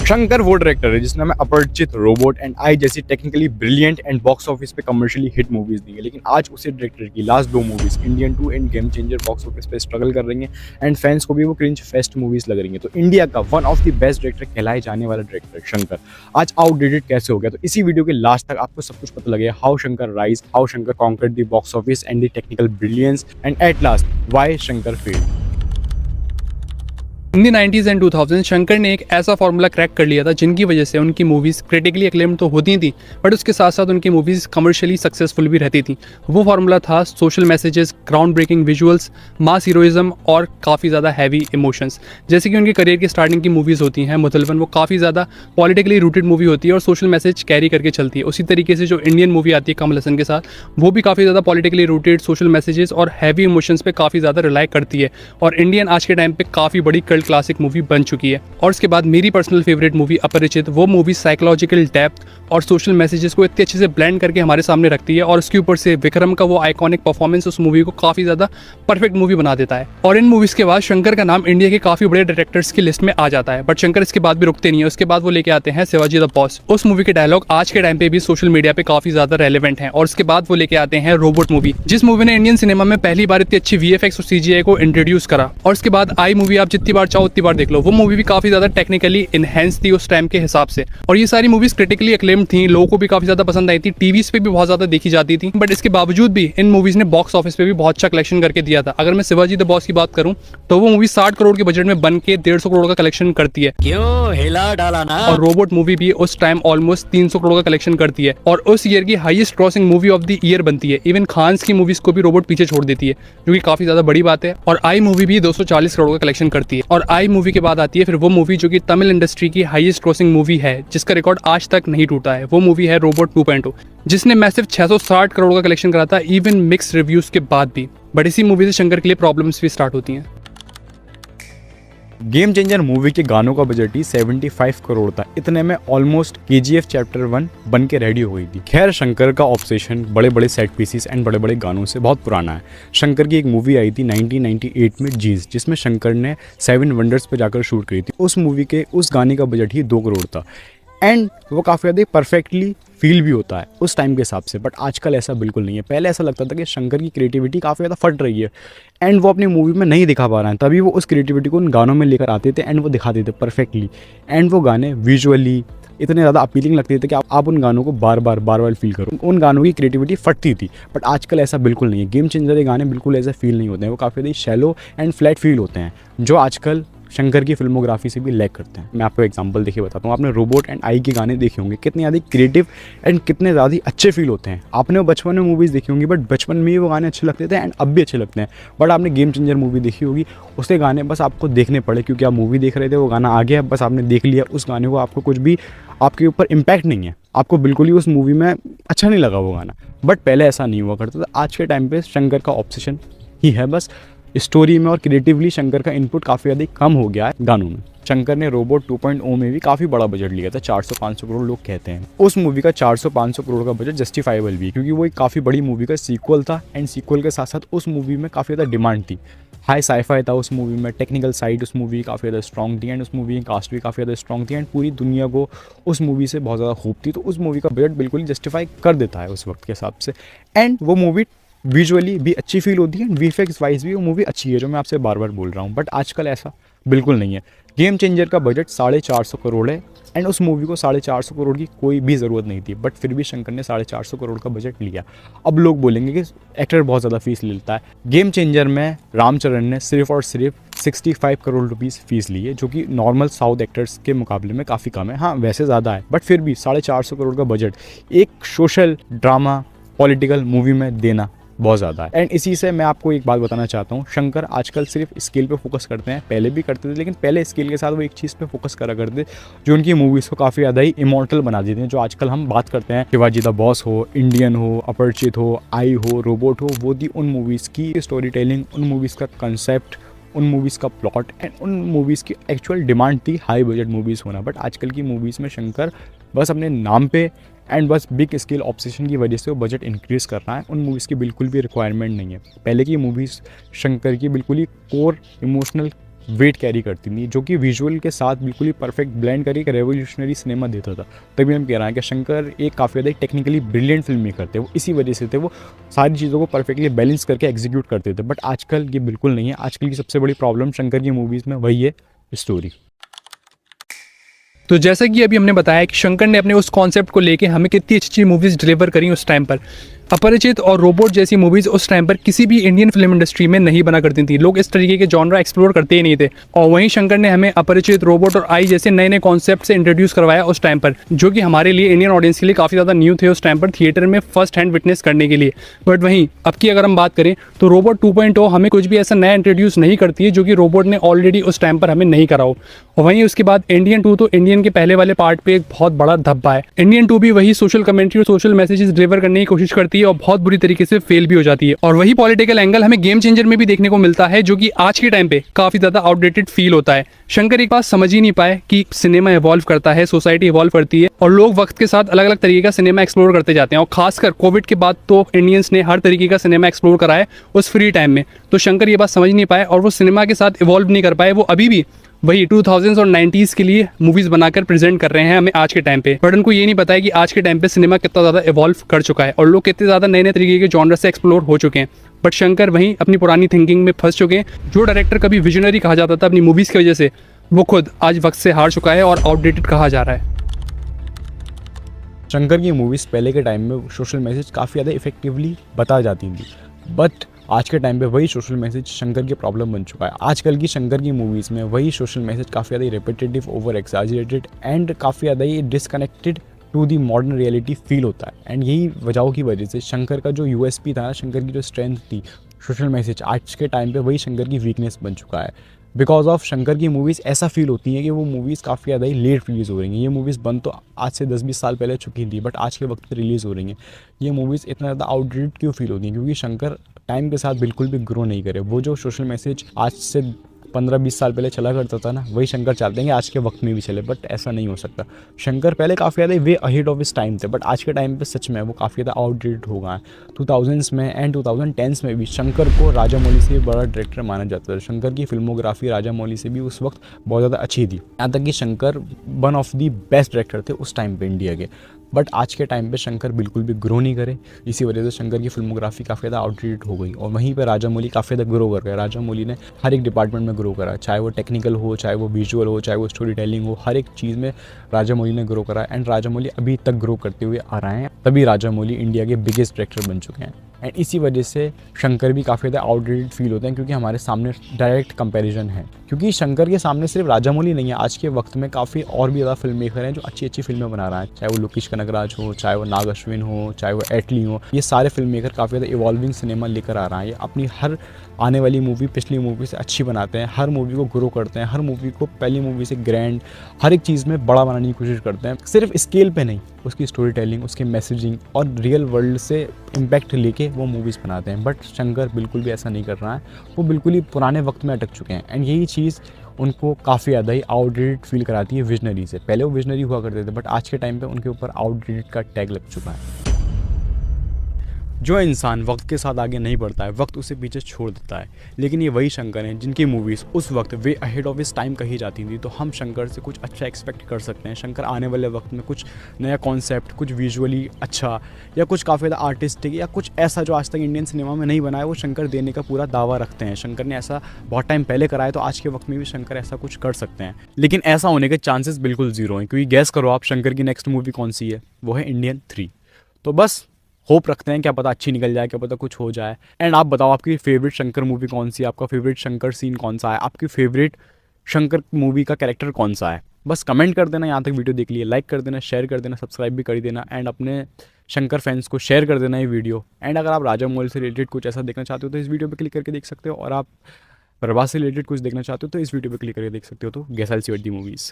शंकर वो डायरेक्टर है जिसने हमें अपरिचित, रोबोट एंड आई जैसी technically brilliant and box office पे कमर्शियली हिट मूवीज दी है, लेकिन आज उसी डायरेक्टर की लास्ट दो movies Indian 2 end game changer box office पे स्ट्रगल कर रही हैं एंड फैंस को भी वो क्रिंज फेस्ट मूवीज लग रही हैं। तो इंडिया का one of the best director कहलाए जाने वाला डायरेक्टर शंकर आज आउटडेटेड कैसे हो गया, तो इसी वीडियो के लास्ट तक आपको सब कुछ पता लगेगा। How Shankar rise, how Shankar conquered the box office and the technical brilliance, and at last why Shankar failed. In the 90s and 2000 Shankar ने एक ऐसा फार्मूला क्रैक कर लिया था जिनकी वजह से उनकी मूवीज़ क्रिटिकली अक्लेम्ड तो होती थी, बट उसके साथ साथ उनकी मूवीज़ कमर्शियली सक्सेसफुल भी रहती थी। वो फार्मूला था social messages, ground breaking visuals, mass heroism और काफ़ी ज़्यादा हैवी इमोशंस। जैसे कि उनके करियर की स्टार्टिंग की मूवीज़ होती हैं मुतलवन, वो काफ़ी ज़्यादा पॉलिटिकली रूटेड मूवी होती है और सोशल मैसेज कैरी करके चलती है। उसी तरीके से जो इंडियन मूवी आती है कमल हसन के साथ, वो भी काफ़ी ज़्यादा पॉलिटिकली रूटेड, सोशल मैसेजेस और हैवी इमोशंस पे काफ़ी ज़्यादा रिलाई करती है। और इंडियन आज के टाइम पे काफ़ी बड़ी कल्ट क्लासिक मूवी बन चुकी है। और उसके बाद मेरी पर्सनल फेवरेट मूवी अपरिचित, वो मूवी साइकोलॉजिकल डेप्थ और सोशल मैसेजेस को इतने अच्छे से ब्लेंड करके हमारे सामने रखती है, और उसके ऊपर से विक्रम का वो आइकॉनिक परफॉर्मेंस उस मूवी को काफ़ी ज़्यादा परफेक्ट मूवी बना देता है। और इन मूवीज़ के बाद शंकर का नाम इंडिया के काफ़ी बड़े डायरेक्टर्स की लिस्ट में आ जाता है। बट शंकर इसके बाद भी रुकते नहीं है। उसके बाद वो लेके आते हैं शिवाजी द बॉस। उस मूवी के डायलॉग आज के टाइम पे भी सोशल मीडिया पे काफ़ी ज़्यादा रेलेवेंट हैं। और उसके बाद वो लेके आते हैं रोबोट मूवी, जिस मूवी ने इंडियन सिनेमा में पहली बार इतनी अच्छी VFX और CGI को इंट्रोड्यूस करा। और उसके बाद आई मूवी आप जितनी बार चाहो उतनी बार देख लो, वो मूवी भी काफ़ी ज़्यादा टेक्निकली इनहेंस थी उस टाइम के हिसाब से। और ये सारी मूवीज क्रिटिकली अक्लेम्ड थी, लोगों को भी काफ़ी ज़्यादा पसंद आई थी, टीवीज पे भी बहुत ज़्यादा देखी जाती थी। बट इसके बावजूद भी इन मूवीज़ ने बॉक्स ऑफिस पे भी बहुत अच्छा कलेक्शन करके दिया था। अगर मैं शिवाजी द बॉस की बात करूँ तो वो मूवी 60 करोड़ के बजट में बन के 150 करोड़ का कलेक्शन करती है। क्यों हिला डाला ना। और रोबोट मूवी भी उस टाइम ऑलमोस्ट 300 करोड़ का कलेक्शन करती है और उस ईयर की highest crossing movie of the year बनती है। इवन खान्स की मूवीज को भी रोबोट पीछे छोड़ देती है, जो कि काफ़ी ज़्यादा बड़ी बात है। और आई मूवी भी 240 करोड़ का कलेक्शन करती है। और आई मूवी के बाद आती है फिर वो मूवी जो कि तमिल इंडस्ट्री की हाईएस्ट क्रॉसिंग मूवी है, जिसका रिकॉर्ड आज तक नहीं टूटा है। वो मूवी है रोबोट 2.0, जिसने मैसिव 660 करोड़ का कलेक्शन करा था, इवन मिक्स रिव्यूज के बाद भी। बट इसी मूवी से शंकर के लिए प्रॉब्लम्स भी स्टार्ट होती हैं। गेम चेंजर मूवी के गानों का बजट ही 75 करोड़ था। इतने में ऑलमोस्ट KGF चैप्टर 1 बन के रेडी हो गई थी। खैर शंकर का ऑब्सेशन बड़े बड़े सेट पीसीस एंड बड़े बड़े गानों से बहुत पुराना है। शंकर की एक मूवी आई थी 1998 में जीज, जिसमें शंकर ने 7 वंडर्स पे जाकर शूट करी थी। उस मूवी के उस गाने का बजट ही 2 करोड़ था एंड वो काफ़ी ज़्यादा परफेक्टली फील भी होता है उस टाइम के हिसाब से। बट आजकल ऐसा बिल्कुल नहीं है। पहले ऐसा लगता था कि शंकर की क्रिएटिविटी काफ़ी ज़्यादा फट रही है एंड वो अपनी मूवी में नहीं दिखा पा रहे हैं, तभी वो उस क्रिएटिविटी को उन गानों में लेकर आते थे एंड वो दिखाते थे परफेक्टली। एंड वो गाने विजुअली इतने ज़्यादा अपीलिंग लगते थे कि आप उन गानों को बार बार फील करो। उन गानों की क्रिएटिविटी फटती थी। बट आजकल ऐसा बिल्कुल नहीं है। गेम चेंजर के गाने बिल्कुल ऐसा फील नहीं होते हैं। वो काफ़ी ज़्यादा शैलो एंड फ्लैट फील होते हैं, जो आजकल शंकर की फिल्मोग्राफी से भी लैग करते हैं। मैं आपको एग्जांपल देखिए बताता हूँ। आपने रोबोट एंड आई के गाने देखे होंगे, कितने ज़्यादा क्रिएटिव एंड कितने ज़्यादा अच्छे फील होते हैं। आपने बचपन में मूवीज़ देखी होंगी, बट बचपन में ही वो गाने अच्छे लगते थे एंड अब भी अच्छे लगते हैं। बट आपने गेम चेंजर मूवी देखी होगी, उसके गाने बस आपको देखने पड़े क्योंकि आप मूवी देख रहे थे, वो गाना आ गया, बस आपने देख लिया उस गाने को, आपको कुछ भी आपके ऊपर इम्पैक्ट नहीं है, आपको बिल्कुल ही उस मूवी में अच्छा नहीं लगा वो गाना। बट पहले ऐसा नहीं हुआ करता था। आज के टाइम पे शंकर का ऑब्सेशन ही है बस स्टोरी में, और क्रिएटिवली शंकर का इनपुट काफ़ी ज़्यादा कम हो गया है गानों में। शंकर ने रोबोट 2.0 में भी काफ़ी बड़ा बजट लिया था, 400-500 करोड़ लोग कहते हैं। उस मूवी का 400-500 करोड़ का बजट जस्टिफाइबल भी, क्योंकि वो एक काफ़ी बड़ी मूवी का सीक्वल था एंड सीक्वल के साथ साथ उस मूवी में काफ़ी ज़्यादा डिमांड थी। हाई साईफाई था उस मूवी में, टेक्निकल साइड उस मूवी की काफ़ी ज़्यादा स्ट्रॉन्ग थी एंड उस मूवी की कास्ट भी काफ़ी ज़्यादा स्ट्रॉन्ग थी एंड पूरी दुनिया को उस मूवी से बहुत ज़्यादा खूब थी। तो उस मूवी का बजट बिल्कुल ही जस्टिफाई कर देता है उस वक्त के हिसाब से। एंड वो मूवी विजुअली भी अच्छी फील होती है एंड VFX वाइज भी वो मूवी अच्छी है, जो मैं आपसे बार बार बोल रहा हूँ। बट आजकल ऐसा बिल्कुल नहीं है। गेम चेंजर का बजट 450 करोड़ है एंड उस मूवी को 450 करोड़ की कोई भी ज़रूरत नहीं थी, बट फिर भी शंकर ने 450 करोड़ का बजट लिया। अब लोग बोलेंगे कि एक्टर बहुत ज़्यादा फीस लेता है। गेम चेंजर में रामचरण ने सिर्फ और सिर्फ 65 करोड़ रुपीज़ फीस ली है, जो कि नॉर्मल साउथ एक्टर्स के मुकाबले में काफ़ी कम है। हाँ वैसे ज़्यादा है, बट फिर भी 450 करोड़ का बजट एक सोशल ड्रामा पॉलिटिकल मूवी में देना बहुत ज़्यादा है। एंड इसी से मैं आपको एक बात बताना चाहता हूँ, शंकर आजकल सिर्फ स्केल पे फोकस करते हैं, पहले भी करते थे, लेकिन पहले स्केल के साथ वो एक चीज़ पे फोकस करा करते जो उनकी मूवीज़ को काफ़ी ज़्यादा ही इमॉर्टल बना देते हैं। जो आजकल हम बात करते हैं, शिवाजी द बॉस हो, इंडियन हो, अपरिचित हो, आई हो, रोबोट हो, वो थी उन मूवीज़ की स्टोरी टेलिंग, उन मूवीज़ का कंसेप्ट, उन मूवीज़ का प्लॉट एंड उन मूवीज़ की एक्चुअल डिमांड थी हाई बजट मूवीज़ होना। बट आजकल की मूवीज़ में शंकर बस अपने नाम पे एंड बस बिग स्केल ऑब्सेशन की वजह से वो बजट इंक्रीज़ कर रहा है। उन मूवीज़ की बिल्कुल भी रिक्वायरमेंट नहीं है। पहले की मूवीज़ शंकर की बिल्कुल ही कोर इमोशनल वेट कैरी करती थी, जो कि विजुअल के साथ बिल्कुल ही परफेक्ट ब्लेंड करके एक रेवोल्यूशनरी सिनेमा देता था। तभी हम कह रहे हैं कि शंकर एक काफ़ी ज़्यादा टेक्निकली ब्रिलियंट फिल्म मेकर थे। वो इसी वजह से थे, वो सारी चीज़ों को परफेक्टली बैलेंस करके एग्जीक्यूट करते थे। बट आजकल ये बिल्कुल नहीं है। आजकल की सबसे बड़ी प्रॉब्लम शंकर की मूवीज़ में वही है, स्टोरी। तो जैसा कि अभी हमने बताया कि शंकर ने अपने उस कॉन्सेप्ट को लेके हमें कितनी अच्छी मूवीज़ डिलीवर करी उस टाइम पर। अपरिचित और रोबोट जैसी मूवीज़ उस टाइम पर किसी भी इंडियन फिल्म इंडस्ट्री में नहीं बना करती थी। लोग इस तरीके के जॉनरा एक्सप्लोर करते ही नहीं थे। और वहीं शंकर ने हमें अपरिचित, रोबोट और आई जैसे नए नए कॉन्सेप्ट से इंट्रोड्यूस करवाया उस टाइम पर, जो कि हमारे लिए, इंडियन ऑडियंस के लिए काफ़ी ज़्यादा न्यू थे उस टाइम पर थिएटर में फर्स्ट हैंड विटनेस करने के लिए। बट वहीं अब की अगर हम बात करें तो रोबोट 2.0 हमें कुछ भी ऐसा नया इंट्रोड्यूस नहीं करती है जो कि रोबोट ने ऑलरेडी उस टाइम पर हमें नहीं करा हो। और वहीं उसके बाद इंडियन 2 तो इंडियन के पहले वाले पार्ट पे एक बहुत बड़ा धब्बा है। इंडियन 2 भी वही सोशल कमेंट्री और सोशल मैसेजेस डिलीवर करने की कोशिश करती है और बहुत बुरी तरीके से फेल भी हो जाती है। और वही पॉलिटिकल एंगल हमें गेम चेंजर में भी देखने को मिलता है, जो कि आज के टाइम पे काफी ज्यादा आउटडेटेड फील होता है। शंकर एक बात समझ ही नहीं पाए कि सिनेमा इवॉल्व करता है, सोसाइटी इवॉल्व करती है और लोग वक्त के साथ अलग अलग तरीके का सिनेमा एक्सप्लोर करते जाते हैं। और खासकर कोविड के बाद तो इंडियंस ने हर तरीके का सिनेमा एक्सप्लोर करा है उस फ्री टाइम में। तो शंकर ये बात समझ नहीं पाए और वो सिनेमा के साथ इवॉल्व नहीं कर पाए। वो अभी भी वही 2000s और 90s के लिए मूवीज बनाकर प्रेजेंट कर रहे हैं हमें आज के टाइम पे। बट उनको ये नहीं पता है कि आज के टाइम पे सिनेमा कितना ज़्यादा इवॉल्व कर चुका है और लोग कितने ज़्यादा नए नए तरीके के जॉनर से एक्सप्लोर हो चुके हैं। बट शंकर वहीं अपनी पुरानी थिंकिंग में फंस चुके हैं। जो डायरेक्टर कभी विजनरी कहा जाता था अपनी मूवीज़ की वजह से, वो खुद आज वक्त से हार चुका है और आउटडेटेड कहा जा रहा है। शंकर की मूवीज़ पहले के टाइम में सोशल मैसेज काफ़ी ज़्यादा इफेक्टिवली बता जाती थी, बट आज के टाइम पे वही सोशल मैसेज शंकर की प्रॉब्लम बन चुका है। आजकल की शंकर की मूवीज़ में वही सोशल मैसेज काफ़ी ज़्यादा रिपीटेटिव, ओवर एक्सैजरेटेड एंड काफ़ी ज़्यादा ही disconnected to the modern reality feel होता है। एंड यही वजहों की वजह से शंकर का जो यूएसपी था, शंकर की जो स्ट्रेंथ थी, सोशल मैसेज, आज के टाइम पे वही शंकर की वीकनेस बन चुका है। बिकॉज ऑफ शंकर की मूवीज़ ऐसा फील होती हैं कि वो मूवीज़ काफ़ी ज़्यादा ही लेट रिलीज़ हो रही हैं। ये मूवीज़ बन तो आज से 10-20 साल पहले चुकी थी, बट आज के वक्त पे रिलीज़ हो रही हैं। ये मूवीज़ इतना ज़्यादा आउटडेटेड क्यों फील होती हैं? क्योंकि शंकर टाइम के साथ बिल्कुल भी ग्रो नहीं करे। वो जो सोशल मैसेज आज से 15-20 साल पहले चला करता था ना, वही शंकर चाहते हैं कि आज के वक्त में भी चले, बट ऐसा नहीं हो सकता। शंकर पहले काफ़ी ज़्यादा वे अहेड ऑफ इस टाइम थे, बट आज के टाइम पे सच में वो काफ़ी ज़्यादा आउटडेटेड हो गए हैं। 2000s में एंड 2010s में भी शंकर को राजामौली से भी बड़ा डायरेक्टर माना जाता था। शंकर की फिल्मोग्राफी राजामौली से भी उस वक्त बहुत ज़्यादा अच्छी थी। यहाँ तक कि Shankar one of the best director थे उस टाइम पे इंडिया के। बट आज के टाइम पे शंकर बिल्कुल भी ग्रो नहीं करे। इसी वजह से शंकर की फिल्मोग्राफी काफ़ी ज़्यादा आउटडेटेड हो गई और वहीं पे राजामौली काफ़ी ज़्यादा ग्रो कर गया। राजामौली ने हर एक डिपार्टमेंट में ग्रो करा, चाहे वो टेक्निकल हो, चाहे वो विजुअल हो, चाहे वो स्टोरी टेलिंग हो, हर एक चीज़ में राजामौली ने ग्रो करा। एंड राजामौली अभी तक ग्रो करते हुए आ रहे हैं, तभी राजामौली इंडिया के बिगेस्ट डायरेक्टर बन चुके हैं। एंड इसी वजह से शंकर भी काफ़ी ज़्यादा आउटडेटेड फील होते हैं, क्योंकि हमारे सामने डायरेक्ट कंपैरिजन है। क्योंकि शंकर के सामने सिर्फ राजामौली नहीं है, आज के वक्त में काफ़ी और भी ज़्यादा फिल्म मेकर हैं जो अच्छी अच्छी फिल्में बना रहे हैं, चाहे वो लोकेश कनगराज हो, चाहे वो नाग अश्विन हो, चाहे वो एटली हो। ये सारे फिल्म मेकर काफ़ी ज़्यादा इवॉल्विंग सिनेमा लेकर आ रहे हैं। ये अपनी हर आने वाली मूवी पिछली मूवी से अच्छी बनाते हैं, हर मूवी को ग्रो करते हैं, हर मूवी को पहली मूवी से ग्रैंड, हर एक चीज़ में बड़ा बनाने की कोशिश करते हैं। सिर्फ स्केल पे नहीं, उसकी स्टोरी टेलिंग, उसकी मैसेजिंग और रियल वर्ल्ड से इम्पैक्ट लेके वो मूवीज़ बनाते हैं। बट शंकर बिल्कुल भी ऐसा नहीं कर रहा है, वो बिल्कुल ही पुराने वक्त में अटक चुके हैं। एंड यही चीज़ उनको काफ़ी ज़्यादा ही आउटडेटेड फील कराती है विजनरी से। पहले वो विजनरी हुआ करते थे, बट आज के टाइम पे उनके ऊपर आउटडेटेड का टैग लग चुका है। जो इंसान वक्त के साथ आगे नहीं बढ़ता है, वक्त उसे पीछे छोड़ देता है। लेकिन ये वही शंकर हैं जिनकी मूवीज़ उस वक्त वे अहेड ऑफ इस टाइम कही जाती थी। तो हम शंकर से कुछ अच्छा एक्सपेक्ट कर सकते हैं। शंकर आने वाले वक्त में कुछ नया कॉन्सेप्ट, कुछ विजुअली अच्छा या कुछ काफ़ी ज़्यादा आर्टिस्टिक या कुछ ऐसा जो आज तक इंडियन सिनेमा में नहीं बना है, वो शंकर देने का पूरा दावा रखते हैं। शंकर ने ऐसा बहुत टाइम पहले करा है, तो आज के वक्त में भी शंकर ऐसा कुछ कर सकते हैं। लेकिन ऐसा होने के चांसेस बिल्कुल ज़ीरो हैं, क्योंकि गैस करो आप, शंकर की नेक्स्ट मूवी कौन सी है? वो है इंडियन 3। तो बस होप रखते हैं, क्या पता अच्छी निकल जाए, क्या पता कुछ हो जाए। एंड आप बताओ आपकी फेवरेट शंकर मूवी कौन सी है? आपका फेवरेट शंकर सीन कौन सा है? आपकी फेवरेट शंकर मूवी का कैरेक्टर कौन सा है? बस कमेंट कर देना। यहाँ तक वीडियो देख लिए, लाइक कर देना, शेयर कर देना, सब्सक्राइब भी कर देना एंड अपने शंकर फैंस को शेयर कर देना ये वीडियो। एंड अगर आप राजामौली से रिलेटेड कुछ ऐसा देखना चाहते हो तो इस वीडियो पर क्लिक करके देख सकते हो, और आप प्रभास से रिलेटेड कुछ देखना चाहते हो तो इस वीडियो पर क्लिक करके देख सकते हो। तो guess I will see you at the movies.